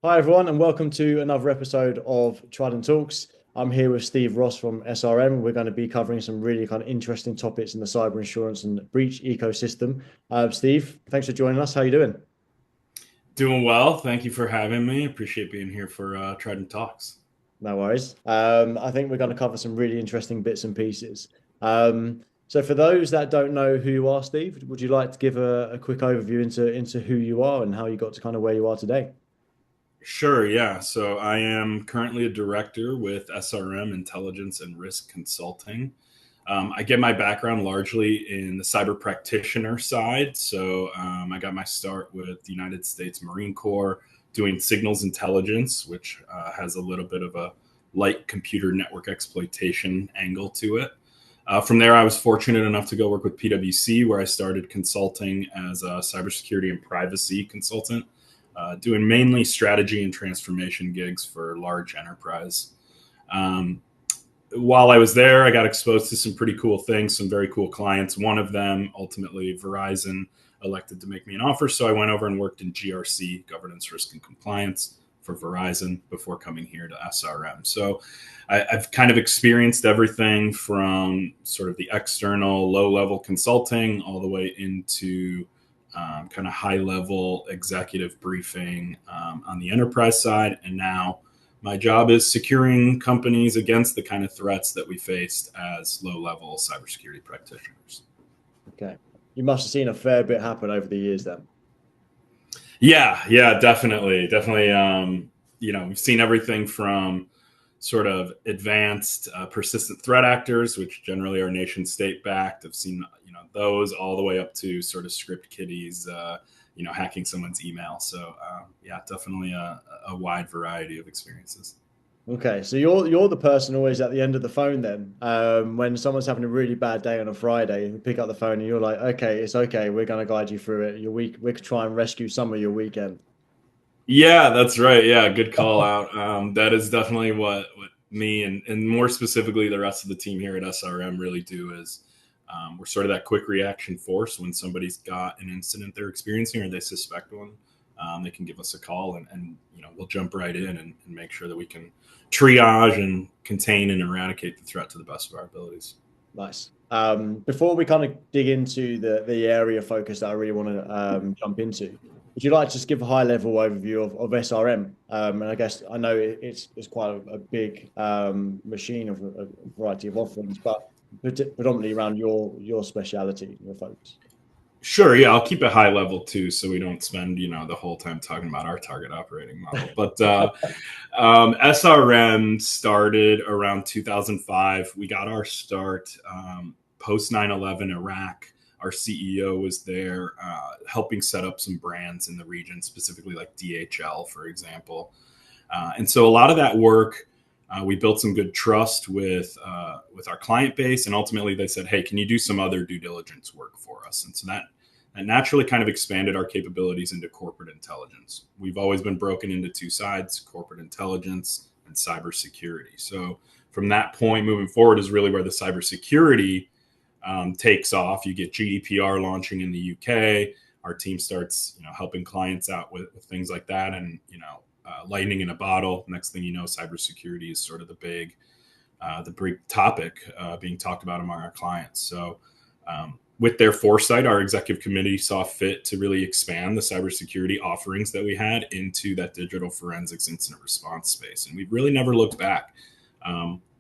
Hi, everyone, and welcome to another episode of Trident Talks. I'm here with Steve Ross from SRM. We're going to be covering some really kind of interesting topics in the cyber insurance and breach ecosystem. Steve, thanks for joining us. How are you doing? Doing well. Thank you for having me. Appreciate being here for Trident Talks. No worries. I think we're going to cover some really interesting bits and pieces. So, for those that don't know who you are, Steve, would you like to give a quick overview into who you are and how you got to kind of where you are today? Sure, yeah. So I am currently a director with SRM Intelligence and Risk Consulting. I get my background largely in the cyber practitioner side. I got my start with the United States Marine Corps doing signals intelligence, which has a little bit of a light computer network exploitation angle to it. From there, I was fortunate enough to go work with PwC, where I started consulting as a cybersecurity and privacy consultant, doing mainly strategy and transformation gigs for large enterprise. Um, while I was there, I got exposed to some pretty cool things, some very cool clients. One of them, ultimately, Verizon elected to make me an offer. So I went over and worked in GRC, governance, risk, and compliance for Verizon before coming here to SRM. So I've kind of experienced everything from sort of the external low level consulting all the way into kind of high level executive briefing on the enterprise side. And now my job is securing companies against the kind of threats that we faced as low level cybersecurity practitioners. Okay. You must have seen a fair bit happen over the years then. Yeah, definitely. We've seen everything from sort of advanced persistent threat actors, which generally are nation state backed. I've seen those all the way up to sort of script kiddies, hacking someone's email. So definitely a wide variety of experiences. Okay, so you're the person always at the end of the phone then. When someone's having a really bad day on a Friday, you pick up the phone and you're like, okay, it's okay. We're going to guide you through it. Your week, we could try and rescue some of your weekend. Yeah, that's right. Yeah, good call out. That is definitely what me and more specifically the rest of the team here at SRM really do is we're sort of that quick reaction force when somebody's got an incident they're experiencing or they suspect one. They can give us a call and we'll jump right in and make sure that we can triage and contain and eradicate the threat to the best of our abilities. Nice. Before we kind of dig into the area focus that I really want to jump into, would you like to just give a high level overview of SRM? And I guess I know it's quite a big machine of a variety of offerings, but predominantly around your speciality, your focus. Sure, yeah, I'll keep it high level too, so we don't spend the whole time talking about our target operating model. But SRM started around 2005. We got our start post 9/11 Iraq. Our CEO was there helping set up some brands in the region, specifically like DHL, for example. And so a lot of that work, we built some good trust with our client base, and ultimately they said, "Hey, can you do some other due diligence work for us?" And so that naturally kind of expanded our capabilities into corporate intelligence. We've always been broken into two sides: corporate intelligence and cybersecurity. So from that point moving forward is really where the cybersecurity takes off. You get GDPR launching in the UK. Our team starts helping clients out with things like that, and lightning in a bottle. Next thing you know, cybersecurity is sort of the big topic being talked about among our clients. So, with their foresight, our executive committee saw fit to really expand the cybersecurity offerings that we had into that digital forensics incident response space, and we've really never looked back.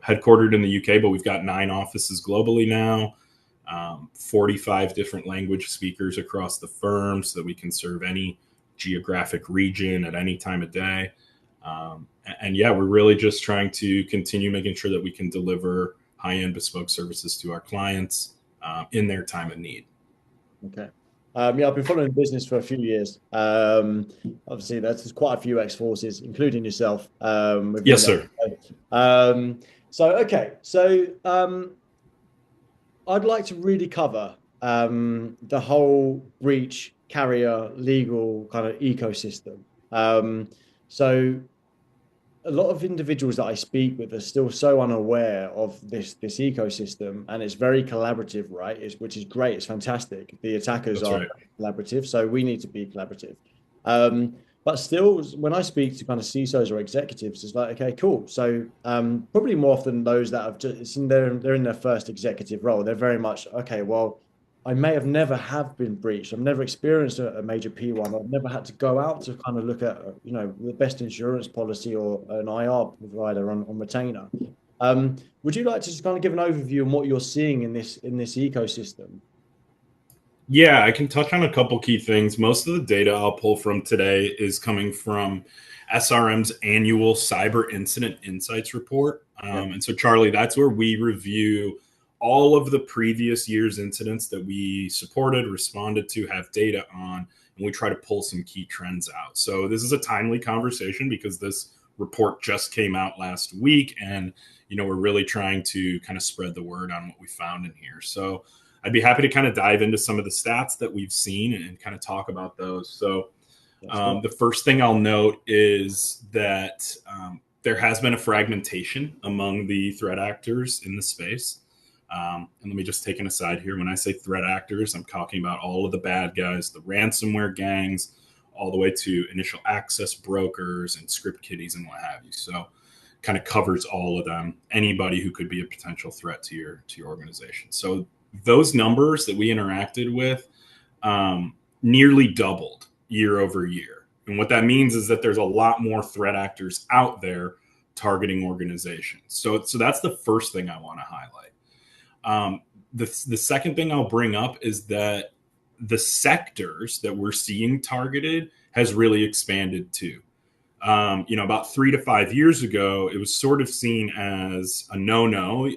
Headquartered in the UK, but we've got 9 offices globally now. 45 different language speakers across the firm so that we can serve any geographic region at any time of day. And yeah, we're really just trying to continue making sure that we can deliver high-end bespoke services to our clients in their time of need. Okay. Yeah, I've been following the business for a few years. Obviously, there's quite a few ex-forces, including yourself, within Yes, there. sir. Okay. I'd like to really cover the whole breach carrier legal kind of ecosystem. So a lot of individuals that I speak with are still so unaware of this ecosystem, and it's very collaborative, right? Which is great. It's fantastic. The attackers That's are right. collaborative, so we need to be collaborative. Um, But still, when I speak to kind of CISOs or executives, it's like, okay, cool. So probably more often those that have just they're in their first executive role, they're very much okay. Well, I may have never have been breached. I've never experienced a major P1. I've never had to go out to kind of look at the best insurance policy or an IR provider on retainer. Would you like to just kind of give an overview on what you're seeing in this ecosystem? Yeah, I can touch on a couple key things. Most of the data I'll pull from today is coming from SRM's annual Cyber Incident Insights report. Yeah. And so, Charlie, that's where we review all of the previous year's incidents that we supported, responded to, have data on, and we try to pull some key trends out. So, this is a timely conversation because this report just came out last week, and we're really trying to kind of spread the word on what we found in here. So, I'd be happy to kind of dive into some of the stats that we've seen and kind of talk about those. So the first thing I'll note is that there has been a fragmentation among the threat actors in the space. And let me just take an aside here. When I say threat actors, I'm talking about all of the bad guys, the ransomware gangs, all the way to initial access brokers and script kiddies and what have you. So kind of covers all of them, anybody who could be a potential threat to your organization. So those numbers that we interacted with nearly doubled year over year. And what that means is that there's a lot more threat actors out there targeting organizations. So that's the first thing I want to highlight. The second thing I'll bring up is that the sectors that we're seeing targeted has really expanded too. About 3 to 5 years ago, it was sort of seen as a no-no,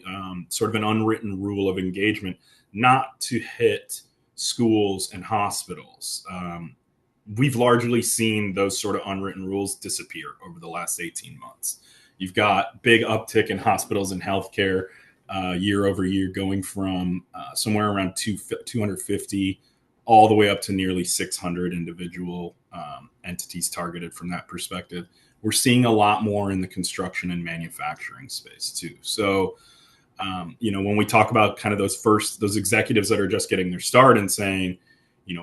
sort of an unwritten rule of engagement, not to hit schools and hospitals. We've largely seen those sort of unwritten rules disappear over the last 18 months. You've got big uptick in hospitals and healthcare year over year, going from somewhere around 250 all the way up to nearly 600 individual entities targeted from that perspective. We're seeing a lot more in the construction and manufacturing space too. So, when we talk about kind of those executives that are just getting their start and saying,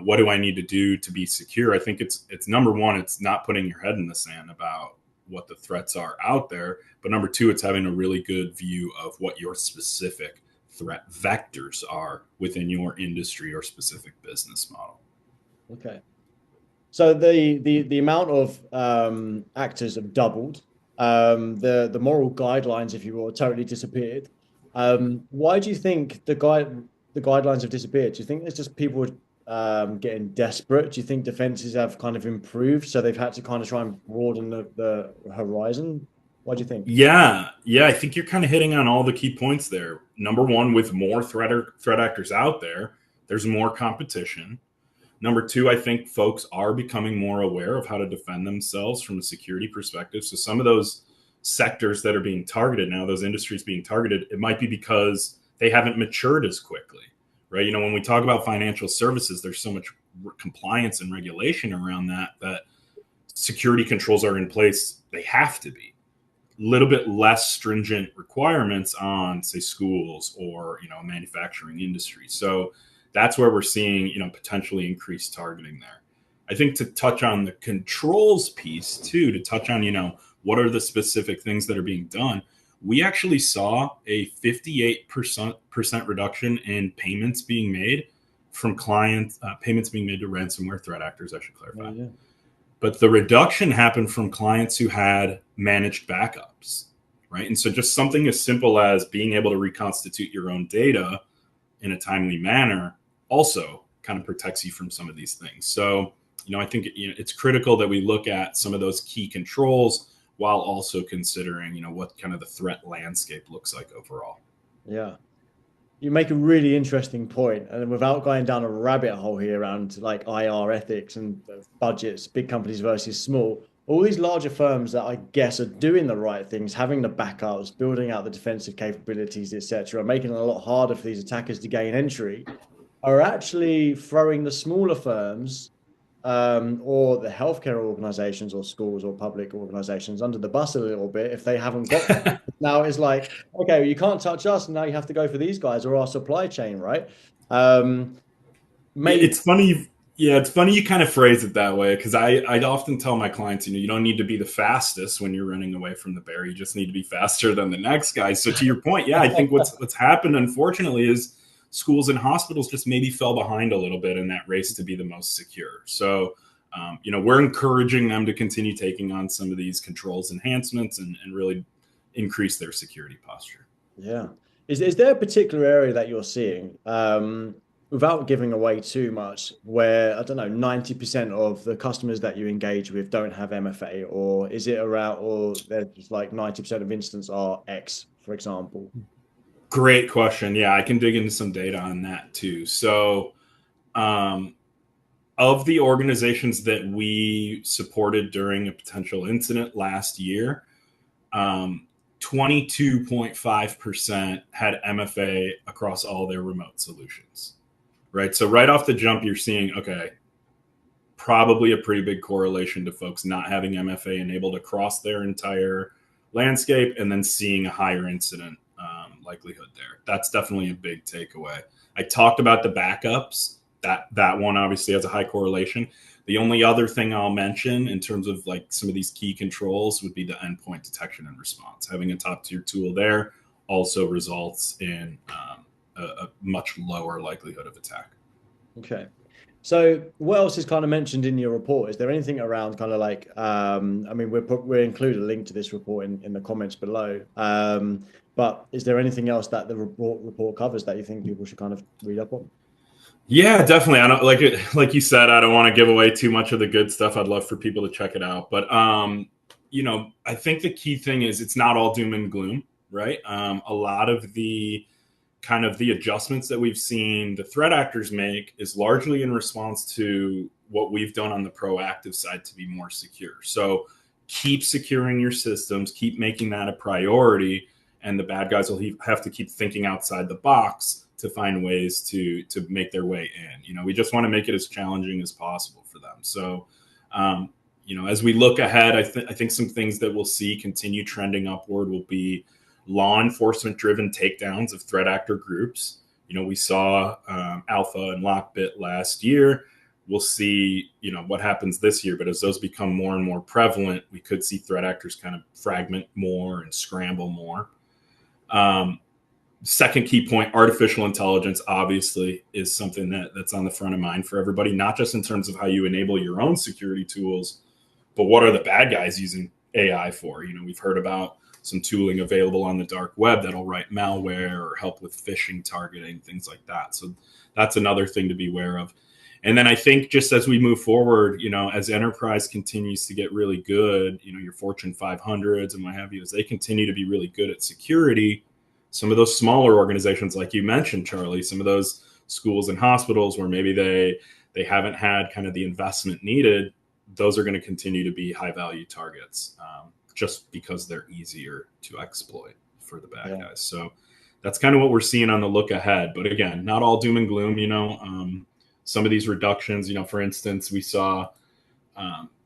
what do I need to do to be secure? I think it's number one, it's not putting your head in the sand about what the threats are out there. But number two, it's having a really good view of what your specific threat vectors are within your industry or specific business model. Okay. So the amount of actors have doubled. The moral guidelines, if you will, totally disappeared. Why do you think the guidelines have disappeared? Do you think it's just people getting desperate? Do you think defenses have kind of improved, so they've had to kind of try and broaden the horizon? What do you think? Yeah, I think you're kind of hitting on all the key points there. Number one, with more threat actors out there, there's more competition. Number two, I think folks are becoming more aware of how to defend themselves from a security perspective. So some of those sectors that are being targeted now, those industries being targeted, it might be because they haven't matured as quickly, right? When we talk about financial services, there's so much compliance and regulation around that security controls are in place. They have to be. Little bit less stringent requirements on, say, schools or manufacturing industry. So that's where we're seeing potentially increased targeting there. I think to touch on the controls piece too, to touch on what are the specific things that are being done. We actually saw a 58% reduction in payments being made from clients, payments being made to ransomware threat actors. I should clarify. Yeah. But the reduction happened from clients who had managed backups, right? And so just something as simple as being able to reconstitute your own data in a timely manner also kind of protects you from some of these things. So, I think it's critical that we look at some of those key controls while also considering, what kind of the threat landscape looks like overall. Yeah. You make a really interesting point, and without going down a rabbit hole here around like IR ethics and budgets, big companies versus small, all these larger firms that I guess are doing the right things, having the backups, building out the defensive capabilities, etc., making it a lot harder for these attackers to gain entry, are actually throwing the smaller firms or the healthcare organizations or schools or public organizations under the bus a little bit if they haven't got now it's like, okay, well, you can't touch us, now you have to go for these guys or our supply chain, right? It's funny Yeah, it's funny you kind of phrase it that way because I often tell my clients, you don't need to be the fastest when you're running away from the bear. You just need to be faster than the next guy. So to your point, yeah, I think what's happened, unfortunately, is schools and hospitals just maybe fell behind a little bit in that race to be the most secure. So, we're encouraging them to continue taking on some of these controls enhancements and really increase their security posture. Yeah. Is there a particular area that you're seeing, without giving away too much, where, I don't know, 90% of the customers that you engage with don't have MFA, or is it around, or they're just like 90% of incidents are X, for example? Great question. Yeah, I can dig into some data on that too. So, um, of the organizations that we supported during a potential incident last year, 22.5% had MFA across all their remote solutions. Right. So, right off the jump, you're seeing, okay, probably a pretty big correlation to folks not having MFA enabled across their entire landscape and then seeing a higher incident likelihood there. That's definitely a big takeaway. I talked about the backups. That one obviously has a high correlation. The only other thing I'll mention in terms of like some of these key controls would be the endpoint detection and response. Having a top tier tool there also results in a much lower likelihood of attack. Okay. So what else is kind of mentioned in your report? Is there anything around kind of like, I mean, we'll include a link to this report in the comments below. But is there anything else that the report covers that you think people should kind of read up on? Yeah, definitely. I don't like you said, I don't want to give away too much of the good stuff. I'd love for people to check it out. But I think the key thing is it's not all doom and gloom, right? A lot of the kind of the adjustments that we've seen the threat actors make is largely in response to what we've done on the proactive side to be more secure. So keep securing your systems, keep making that a priority, and the bad guys will have to keep thinking outside the box to find ways to make their way in. We just want to make it as challenging as possible for them. So, as we look ahead, I think some things that we'll see continue trending upward will be law enforcement driven takedowns of threat actor groups. We saw Alpha and Lockbit last year. We'll see, what happens this year. But as those become more and more prevalent, we could see threat actors kind of fragment more and scramble more. Second key point, artificial intelligence obviously is something that's on the front of mind for everybody, not just in terms of how you enable your own security tools, but what are the bad guys using AI for? We've heard about some tooling available on the dark web that'll write malware or help with phishing targeting, things like that. So that's another thing to be aware of. And then I think just as we move forward, as enterprise continues to get really good, your Fortune 500s and what have you, as they continue to be really good at security, some of those smaller organizations, like you mentioned, Charlie, some of those schools and hospitals where maybe they haven't had kind of the investment needed, those are going to continue to be high value targets, just because they're easier to exploit for the bad guys. So that's kind of what we're seeing on the look ahead. But again, not all doom and gloom. Some of these reductions, for instance, we saw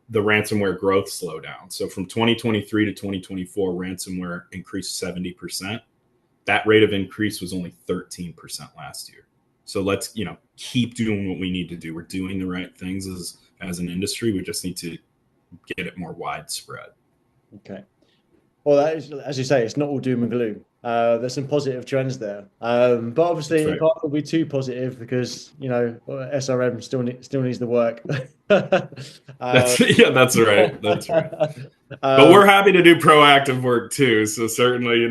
the ransomware growth slow down. So from 2023 to 2024, ransomware increased 70%. That rate of increase was only 13% last year. So let's, keep doing what we need to do. We're doing the right things as an industry. We just need to get it more widespread. Okay. Well, that is, as you say, it's not all doom and gloom. There's some positive trends there, but obviously it can't be too positive because SRM still needs the work. That's right. That's right. But we're happy to do proactive work too. So certainly,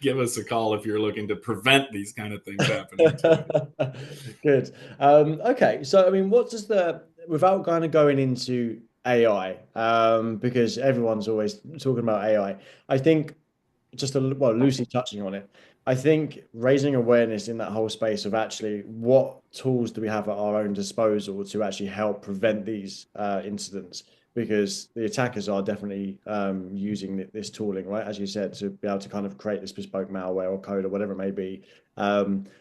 give us a call if you're looking to prevent these kind of things happening. Good. Okay. So, I mean, without kind of going into AI, because everyone's always talking about AI, I think loosely touching on it, I think raising awareness in that whole space of actually what tools do we have at our own disposal to actually help prevent these incidents, because the attackers are definitely using this tooling, right, as you said, to be able to kind of create this bespoke malware or code or whatever it may be.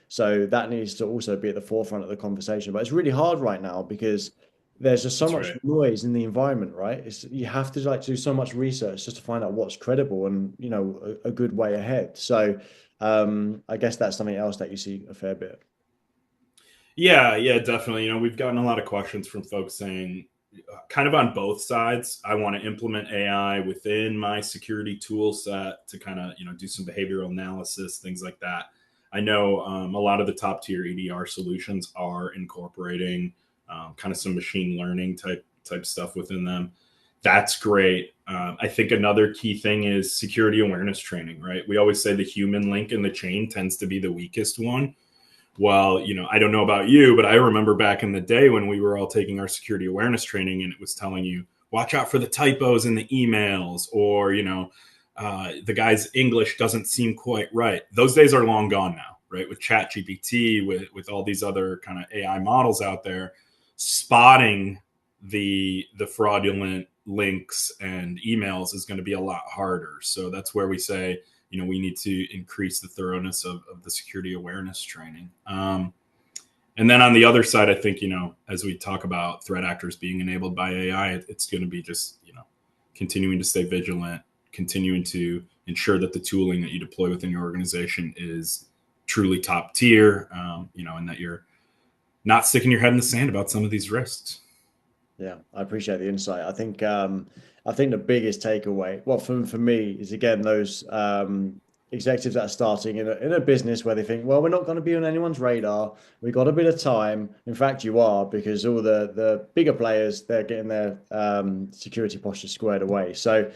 So that needs to also be at the forefront of the conversation. But it's really hard right now because there's just so much noise in the environment, right? You have to do so much research just to find out what's credible and a good way ahead. So I guess that's something else that you see a fair bit. Yeah, definitely. We've gotten a lot of questions from folks saying, kind of on both sides, I want to implement AI within my security tool set to kind of, do some behavioral analysis, things like that. I know a lot of the top tier EDR solutions are incorporating kind of some machine learning type stuff within them. That's great. I think another key thing is security awareness training, right? We always say the human link in the chain tends to be the weakest one. Well, I don't know about you, but I remember back in the day when we were all taking our security awareness training and it was telling you, watch out for the typos in the emails, or, the guy's English doesn't seem quite right. Those days are long gone now, right? With Chat GPT, with all these other kind of AI models out there, spotting the fraudulent links and emails is going to be a lot harder. So that's where we say, we need to increase the thoroughness of the security awareness training. And then on the other side, I think, as we talk about threat actors being enabled by AI, it's going to be just, continuing to stay vigilant, continuing to ensure that the tooling that you deploy within your organization is truly top tier, and that you're not sticking your head in the sand about some of these risks. Yeah, I appreciate the insight. I think the biggest takeaway, well, for me, is again those executives that are starting in a business where they think, well, we're not going to be on anyone's radar. We've got a bit of time. In fact, you are, because all the bigger players, they're getting their security posture squared away. So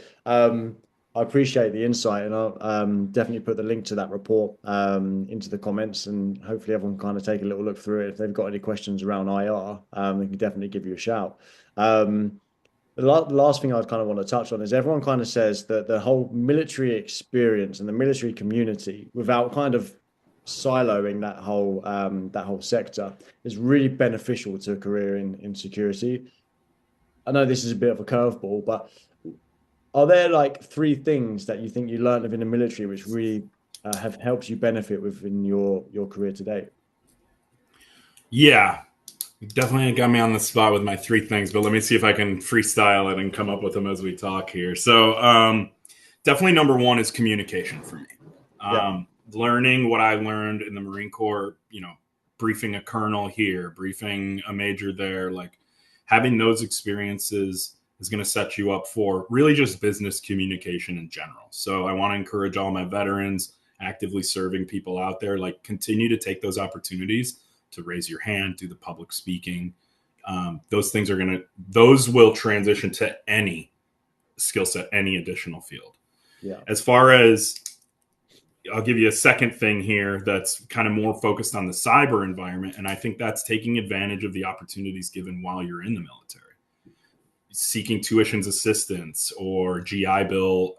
I appreciate the insight, and I'll definitely put the link to that report into the comments, and hopefully everyone can kind of take a little look through it. If they've got any questions around IR, they can definitely give you a shout. The last thing I'd kind of want to touch on is everyone kind of says that the whole military experience and the military community, without kind of siloing that whole sector, is really beneficial to a career in security. I know this is a bit of a curveball, but are there like three things that you think you learned in the military which really have helped you benefit within your career today? Yeah, definitely got me on the spot with my three things, but let me see if I can freestyle it and come up with them as we talk here. So, definitely number one is communication for me. Yeah, Learning what I learned in the Marine Corps, briefing a colonel here, briefing a major there, like having those experiences is going to set you up for really just business communication in general. So I want to encourage all my veterans, actively serving people out there, like continue to take those opportunities to raise your hand, do the public speaking. Those will transition to any skill set, any additional field. yeah, As far as, I'll give you a second thing here that's kind of more focused on the cyber environment. And I think that's taking advantage of the opportunities given while you're in the military. Seeking tuitions assistance or GI Bill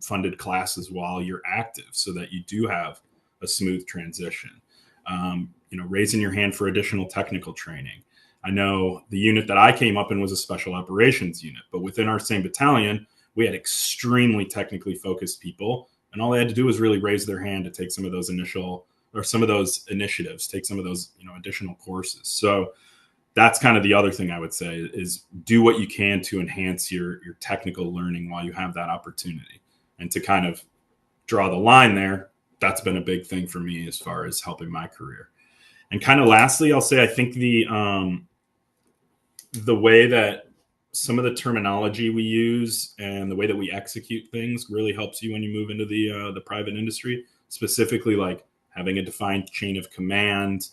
funded classes while you're active so that you do have a smooth transition. Raising your hand for additional technical training. I know the unit that I came up in was a special operations unit, but within our same battalion, we had extremely technically focused people, and all they had to do was really raise their hand to take some of those initiatives, take some of those, additional courses. So that's kind of the other thing I would say is do what you can to enhance your technical learning while you have that opportunity. And to kind of draw the line there, that's been a big thing for me as far as helping my career. And kind of lastly, I'll say I think the way that some of the terminology we use and the way that we execute things really helps you when you move into the private industry, specifically like having a defined chain of command,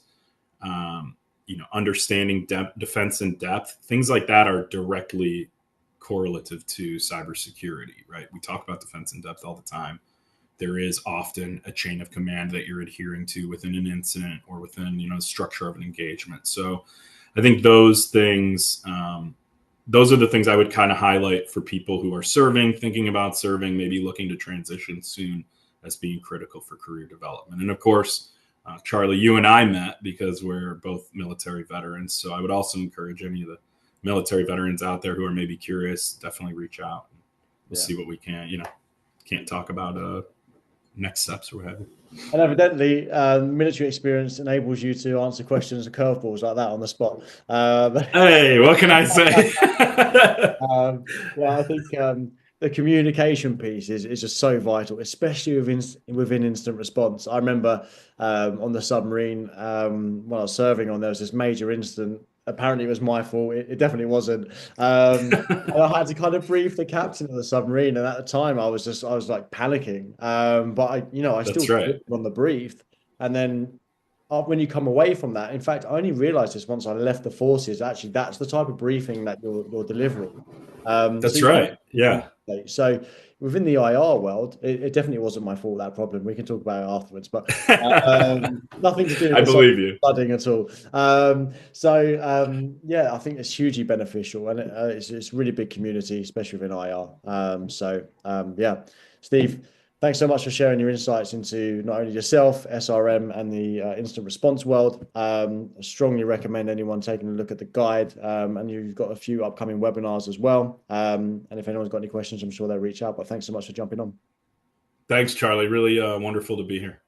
understanding defense in depth. Things like that are directly correlative to cybersecurity, right? We talk about defense in depth all the time. There is often a chain of command that you're adhering to within an incident or within, the structure of an engagement. So I think those things, those are the things I would kind of highlight for people who are serving, thinking about serving, maybe looking to transition soon, as being critical for career development. And of course, Charlie, you and I met because we're both military veterans. So I would also encourage any of the military veterans out there who are maybe curious, definitely reach out. We'll see what we can, can't talk about next steps we're having. And evidently, military experience enables you to answer questions and curveballs like that on the spot. Hey, what can I say? Yeah, I think the communication piece is just so vital, especially within instant response. I remember on the submarine when I was serving on, there was this major incident. Apparently, it was my fault. It definitely wasn't. And I had to kind of brief the captain of the submarine, and at the time, I was like panicking. But I That's still right. delivered on the brief, and then when you come away from that, in fact, I only realized this once I left the forces. Actually, that's the type of briefing that you're delivering. So That's you right. Yeah. so within the IR world, it definitely wasn't my fault, that problem. We can talk about it afterwards, but nothing to do with I the believe you. flooding at all. Yeah, I think it's hugely beneficial, and it's a really big community, especially within IR. Yeah, Steve, thanks so much for sharing your insights into not only yourself, SRM, and the instant response world. I strongly recommend anyone taking a look at the guide, and you've got a few upcoming webinars as well. And if anyone's got any questions, I'm sure they'll reach out. But thanks so much for jumping on. Thanks, Charlie. Really wonderful to be here.